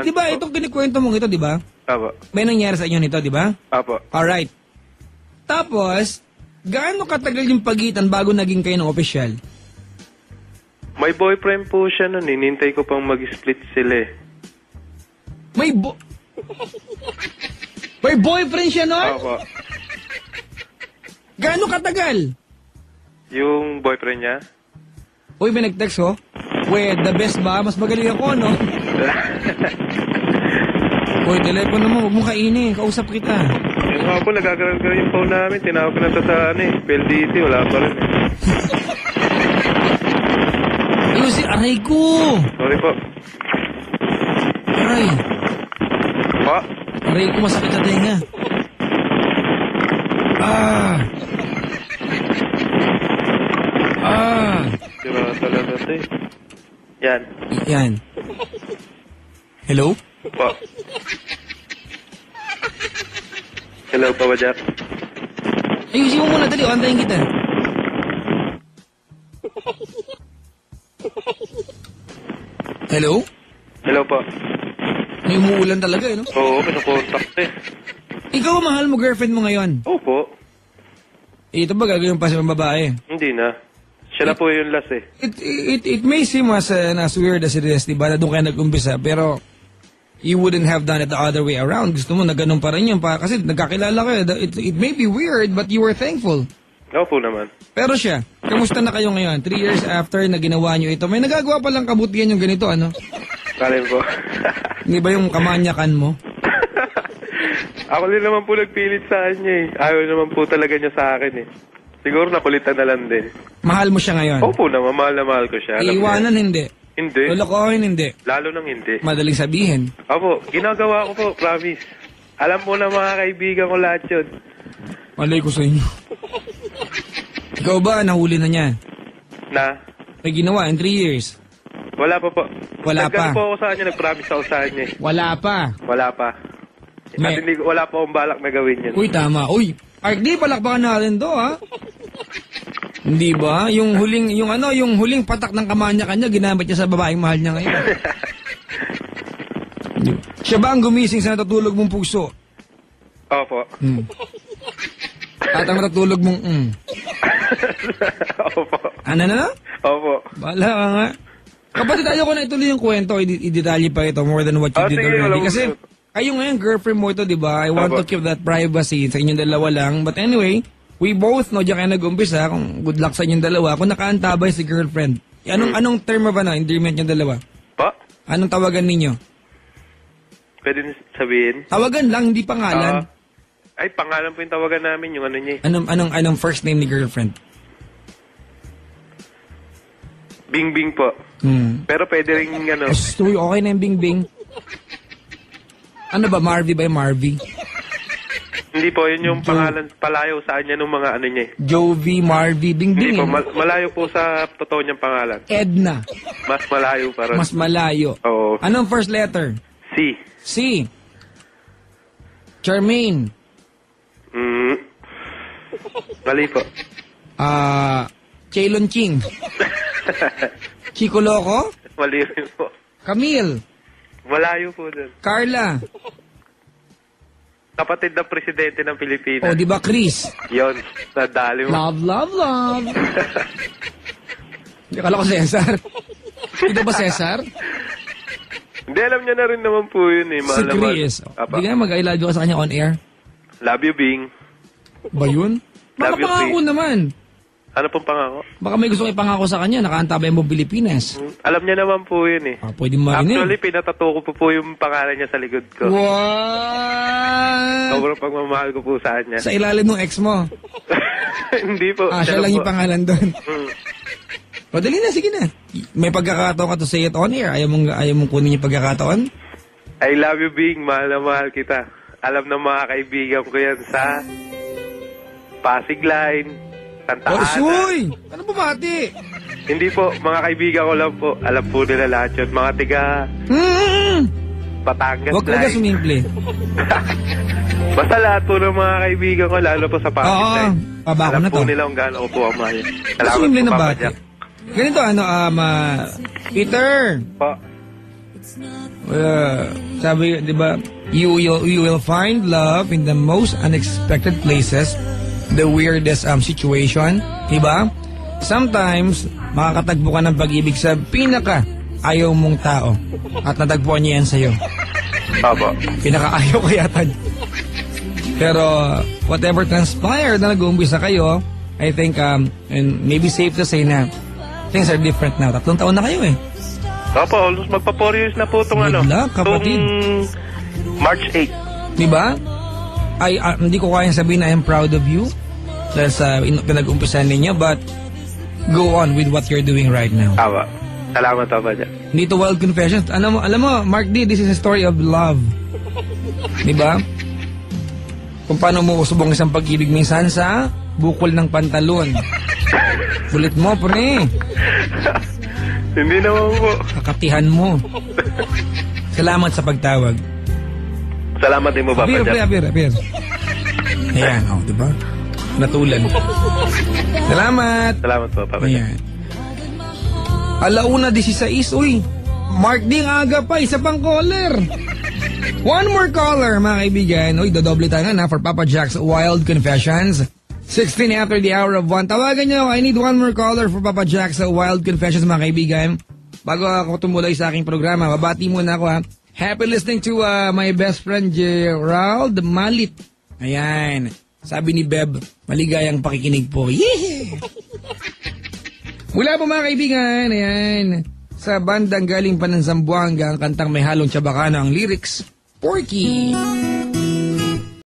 di ba, itong kinikwento mong ito, di ba? Apo. May nangyari sa inyo nito, di ba? Apo. Alright. Tapos, gaano katagal yung pagitan bago naging kayo ng opisyal? May boyfriend po siya nun. Hinintay ko pang mag-split sila eh. May boyfriend siya nun? Apo. Gaano katagal? Yung boyfriend niya? Uy, may nag-text oh. Wait, the best ba? Mas magaling ako, no? Uy, telepono mo, huwag mong kainin. Kausap kita. Yung nga po, nagagaral yung phone namin. Tinawag ko na ito sa PLDT. Wala pa rin eh. Ayusin, aray ko! Sorry po. Aray. Pa? Aray ko, masakit sa tenga. Sira talaga ito eh. Yan. Yan. Hello? Pa. Hello pa ba, Jack? Ayusin mo muna, dali. Antayin kita. Hello? Hello pa. May umuulan talaga, eh, no? Oo, pinakontak eh. Ikaw, mahal mo girlfriend mo ngayon. Opo. Ito ba gagawin pa sa mga babae? Hindi na. Siya na po yung last eh. It may seem as weird as it is, diba? Na doon kayo nag-umpisa, pero you wouldn't have done it the other way around. Gusto mo na ganun pa rin yun. Kasi nagkakilala kayo. It may be weird, but you were thankful. Opo naman. Pero siya, kamusta na kayo ngayon? 3 years after na ginawa nyo ito, may nagagawa palang kabutihan yung ganito, ano? Kalin po. Hindi ba yung kamanyakan mo? Ako din naman po nagpilit sa kanya eh. Ayaw naman po talaga niya sa akin eh. Siguro nakulitan na lang din. Mahal mo siya ngayon? Opo naman, mahal na mahal ko siya. Iiwanan, hindi? Hindi. Lolokohin, hindi? Lalo nang hindi. Madaling sabihin. Opo, ginagawa ko po, promise. Alam mo na mga kaibigan ko lahat yun. Malay ko sa inyo. Ikaw ba, nahuli na niya? Na? May ginawa in 3 years? Wala pa po. Wala pa? Nagano po ako sa kanya, nag-promise ako sa kanya eh. Wala pa? Wala pa. At hindi, wala pa akong balak na gawin yun. Uy, tama. Uy, Ardy, palakpakan natin to, ha? Hindi ba? Yung huling patak ng kamanya kanya, ginamit niya sa babaeng mahal niya ngayon. Siya ba ang gumising sa natutulog mong puso? Opo. At ang natutulog mong Opo. Ano na? Opo. Bahala ka nga. Kapatid, tayo ko na ituloy yung kwento, i-detalye pa ito more than what you did already. Kasi kayo ngayon, girlfriend mo ito, di ba? I want to keep that privacy sa inyong dalawa lang. But anyway, we both know, diyan kayo nag-umpisa, kung good luck sa inyong dalawa, kung nakaantabay si girlfriend. Anong term ba na, endearment yung dalawa? Pa? Anong tawagan ninyo? Pwede sabihin? Tawagan lang, hindi pangalan. Ay, pangalan po yung tawagan namin, yung ano niya. Anong first name ni girlfriend? Bing-bing po. Pero pwede rin ano. Okay na yung Bing-bing. Ano ba, Marvy ba yung Marvy? Hindi po, yun yung pangalan, palayo sa kanya ng mga ano niya. Jovi, Marvy, Bing-bing. Hindi po, malayo po sa totoo niyang pangalan. Edna. Mas malayo pa rin. Mas malayo. Oo. Anong first letter? C. C. Charmaine. Mali po. Chalon Ching. Chico Loco. Mali rin po. Camille. Malayo po dun. Carla. Kapatid ng presidente ng Pilipinas. O, di ba Chris? Yun, nadali mo. Love, love, love. Hindi, kala ko Cesar. Ito ba Cesar? Hindi, alam niya na rin naman po yun eh. Si Chris. Hindi ka mag-I love you ka sa kanya on air? Love you, Bing. Ba yun? Baka Love you, pangako naman. Ano pong pangako? Baka may gustong ipangako sa kanya, nakaantabay mo Pilipinas. Alam niya naman po yun eh. Pwede marinig. Actually, pinatato ko po yung pangalan niya sa likod ko. What? Sobrang pagmamahal ko po sa kanya. Sa ilalim ng ex mo? Hindi po. Siya lang yung pangalan doon. O, dali na, sige na. May pagkakataon ka to say it on air. Ayaw mong kunin yung pagkakataon? I love you, Bing. Mahal na mahal kita. Alam ng mga kaibigan ko yan sa Pasig Line, Santa Ana. Suy! Ano ba mati? Hindi po, mga kaibigan ko lang po. Alam po nila lahat yun. Mga tiga Batangas Huwag ka sumimple. Basta lahat po ng mga kaibigan ko, lalo po sa Pasig Line. Pabako alam na to. po nila kung gaano ko po ang mahal. Sumimple na bati. Ganito, Peter. Po. Sabi, di ba, you will find love in the most unexpected places, the weirdest situation, di ba? Sometimes, makakatagpo ka ng pag-ibig sa pinaka ayaw mong tao at natagpuan niya yan sa'yo. Opo. Pinaka ayaw ka yata. Pero, whatever transpired na nag-uumpisa kayo, I think, and maybe safe to say na, things are different now. 3 taon na kayo eh. Opo, almost magpa 4 years na po itong Good luck, kapatid. March 8. Diba? Hindi ko kayang sabihin na I'm proud of you dahil sa pinag-umpisan ninyo, but go on with what you're doing right now. Awa. Salamat pa dyan. Dito Wild Confessions. Alam mo, Mark D, this is a story of love. Diba? Kung paano mo usubong isang pag-ibig minsan sa bukol ng pantalon. Kulit mo, pre. Hindi naman po. Kakatihan mo. Salamat sa pagtawag. Salamat din mo, Papa Jack. Apir. Ayan, diba? Natulan. Salamat. Salamat po, Papa Jack. Ayan. 1:16. Uy, Mark D, aga pa. Isa pang caller. One more caller, mga kaibigan. Uy, dodoble tayo na for Papa Jack's Wild Confessions. 16 after the hour of 1. Tawagan nyo. I need one more caller for Papa Jack's Wild Confessions, mga kaibigan. Bago ako tumulay sa aking programa, babati muna ako ha. Happy listening to my best friend Gerald Malit. Ayan. Sabi ni Beb, maligayang pakikinig po. Yeah! Mula po mga kaibigan, ayan. Sa bandang galing pa ng Zamboanga, ang kantang may halong Chabacano ang lyrics, Porky.